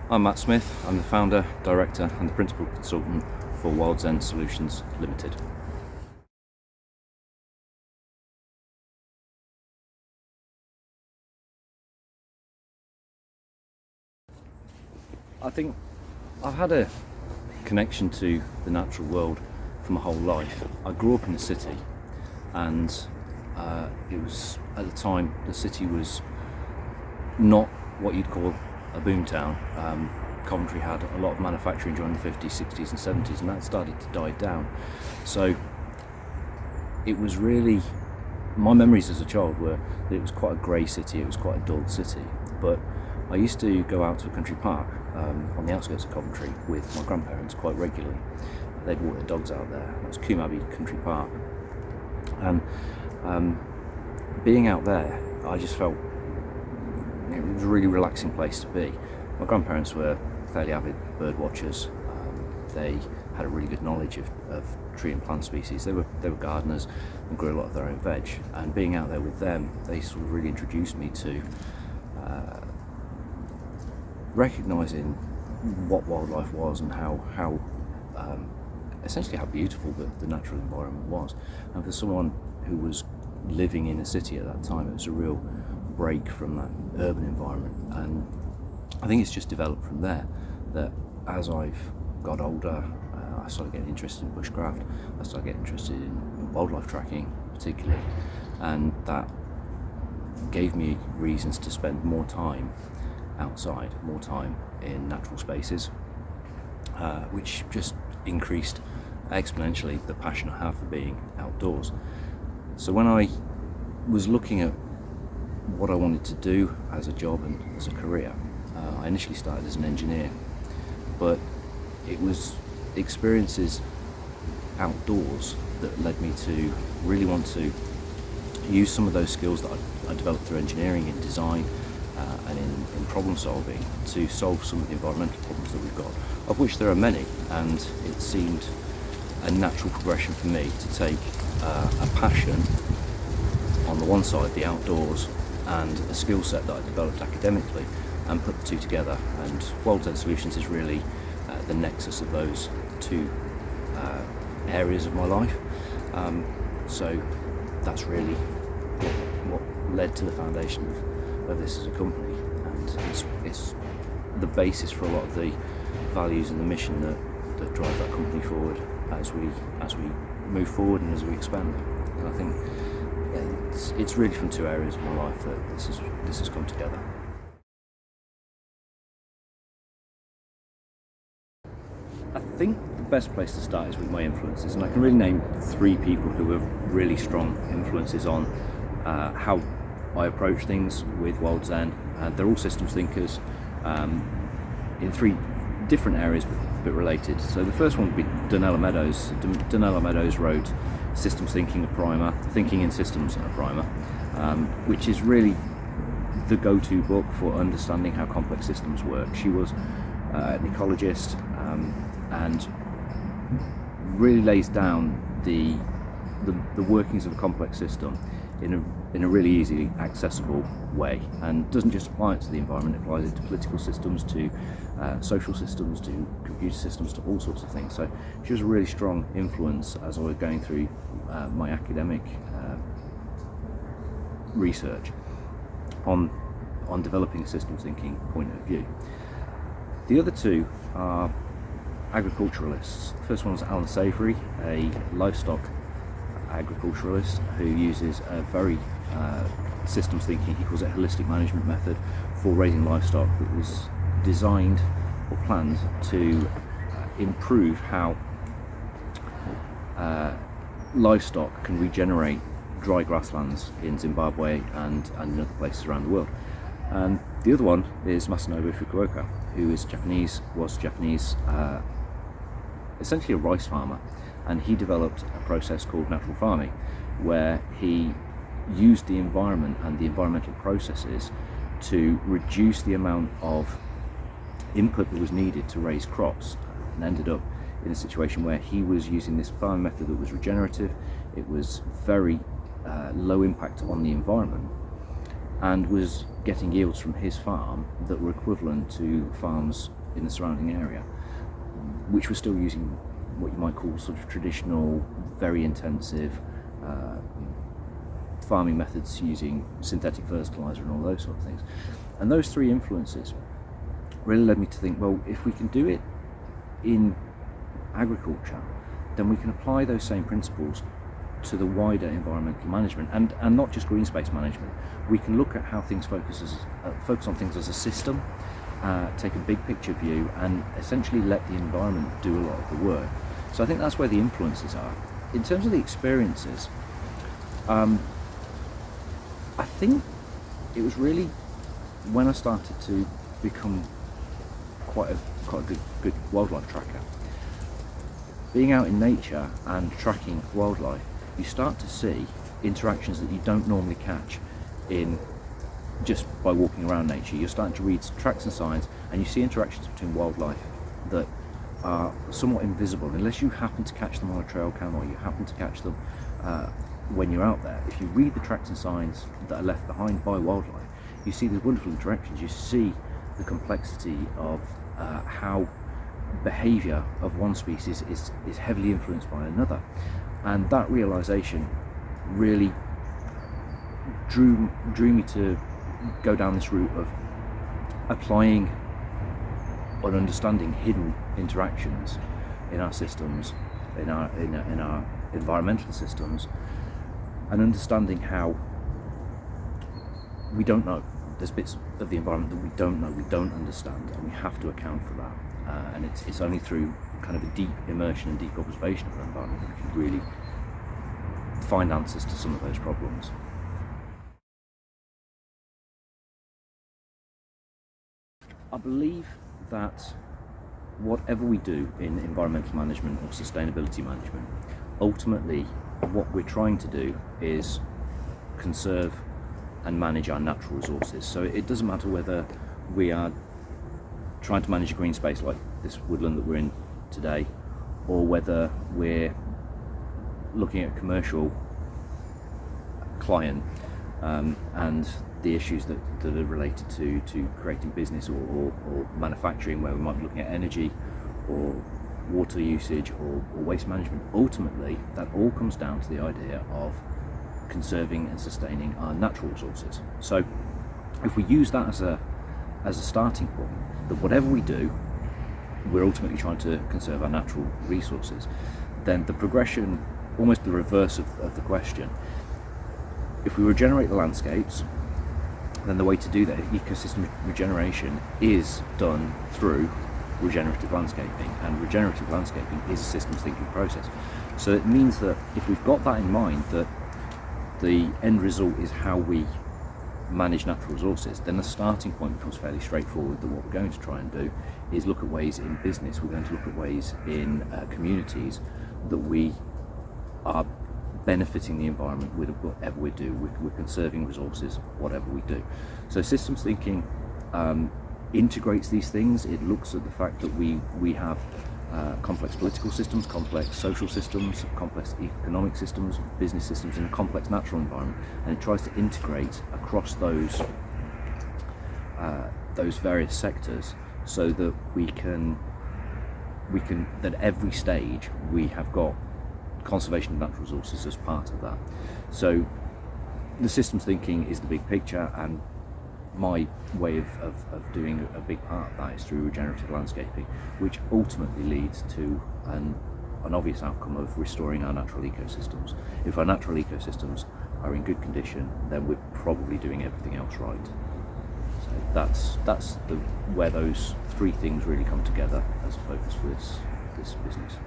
I'm Matt Smith. I'm the founder, director and the principal consultant for WildZen Solutions Ltd. I think I've had a connection to the natural world for my whole life. I grew up in the city, and it was, at the time, the city was not what you'd call a boomtown. Coventry had a lot of manufacturing during the 50s, 60s and 70s, and that started to die down. So it was really, my memories as a child were that it was quite a grey city, it was quite a dull city. But I used to go out to a country park on the outskirts of Coventry with my grandparents quite regularly. They'd walk their dogs out there. It was Coombe Abbey Country Park. And being out there, I just felt it was a really relaxing place to be. My grandparents were fairly avid bird watchers. They had a really good knowledge of tree and plant species. They were gardeners and grew a lot of their own veg. And being out there with them, they sort of really introduced me to recognising what wildlife was and how essentially how beautiful the natural environment was. And for someone who was living in a city at that time, it was a real break from that urban environment. And I think it's just developed from there, that as I've got older, I started getting interested in bushcraft, I started getting interested in wildlife tracking particularly, and that gave me reasons to spend more time outside, more time in natural spaces, which just increased exponentially the passion I have for being outdoors. So when I was looking at what I wanted to do as a job and as a career, I initially started as an engineer, but it was experiences outdoors that led me to really want to use some of those skills that I developed through engineering in design and in problem solving to solve some of the environmental problems that we've got, of which there are many. And it seemed a natural progression for me to take a passion on the one side, the outdoors, and a skill set that I developed academically, and put the two together. And WildZen Solutions is really the nexus of those two areas of my life. So that's really what led to the foundation of this as a company, and it's the basis for a lot of the values and the mission that drive that company forward as we move forward and as we expand. And I think it's really from two areas of my life that this has come together. I think the best place to start is with my influences, and I can really name three people who have really strong influences on how I approach things with WildZen. They're all systems thinkers in three different areas but related. So the first one would be Donella Meadows. Donella Meadows wrote Systems Thinking, a primer, Thinking in Systems, a primer, which is really the go-to book for understanding how complex systems work. She was an ecologist and really lays down the workings of a complex system in a really easy, accessible way, and doesn't just apply it to the environment, it applies it to political systems, to social systems, to computer systems, to all sorts of things. So she was a really strong influence as I was going through my academic research on developing a systems thinking point of view. The other two are agriculturalists. The first one was Alan Savory, a livestock agriculturalist who uses a very systems thinking, he calls it holistic management method, for raising livestock, that was designed or planned to improve how livestock can regenerate dry grasslands in Zimbabwe and in other places around the world. And the other one is Masanobu Fukuoka, who was Japanese, essentially a rice farmer, and he developed a process called natural farming, where he used the environment and the environmental processes to reduce the amount of input that was needed to raise crops, and ended up in a situation where he was using this farming method that was regenerative. It was very low impact on the environment, and was getting yields from his farm that were equivalent to farms in the surrounding area, which were still using what you might call sort of traditional, very intensive farming methods, using synthetic fertilizer and all those sort of things. And those three influences really led me to think, well, if we can do it in agriculture, then we can apply those same principles to the wider environmental management, and not just green space management. We can look at how things focus on things as a system, take a big picture view, and essentially let the environment do a lot of the work. So I think that's where the influences are. In terms of the experiences, I think it was really when I started to become quite a good wildlife tracker. Being out in nature and tracking wildlife, you start to see interactions that you don't normally catch in just by walking around nature. You're starting to read tracks and signs, and you see interactions between wildlife that are somewhat invisible unless you happen to catch them on a trail cam, or you happen to catch them when you're out there. If you read the tracks and signs that are left behind by wildlife, you see these wonderful interactions. You see the complexity of how behaviour of one species is heavily influenced by another, and that realisation really drew me to go down this route of applying and understanding hidden interactions in our systems, in our environmental systems, and understanding how we don't know. There's bits of the environment that we don't know, we don't understand, and we have to account for that. And it's only through kind of a deep immersion and deep observation of the environment that we can really find answers to some of those problems. I believe that whatever we do in environmental management or sustainability management, ultimately what we're trying to do is conserve and manage our natural resources. So it doesn't matter whether we are trying to manage a green space like this woodland that we're in today, or whether we're looking at a commercial client and the issues that are related to creating business or manufacturing, where we might be looking at energy or water usage or waste management. Ultimately, that all comes down to the idea of conserving and sustaining our natural resources. So if we use that as a starting point, that whatever we do, we're ultimately trying to conserve our natural resources, then the progression, almost the reverse of the question. If we regenerate the landscapes, then the way to do that, ecosystem regeneration, is done through regenerative landscaping, and regenerative landscaping is a systems thinking process. So it means that if we've got that in mind, that the end result is how we manage natural resources, then the starting point becomes fairly straightforward. That what we're going to try and do is look at ways in business, we're going to look at ways in communities that we are benefiting the environment with whatever we do. We're conserving resources, whatever we do. So systems thinking integrates these things. It looks at the fact that we have complex political systems, complex social systems, complex economic systems, business systems in a complex natural environment, and it tries to integrate across those various sectors, so that we can at every stage we have got conservation of natural resources as part of that. So the systems thinking is the big picture, and my way of doing a big part of that is through regenerative landscaping, which ultimately leads to an obvious outcome of restoring our natural ecosystems. If our natural ecosystems are in good condition, then we're probably doing everything else right. So that's where those three things really come together as a focus for this business.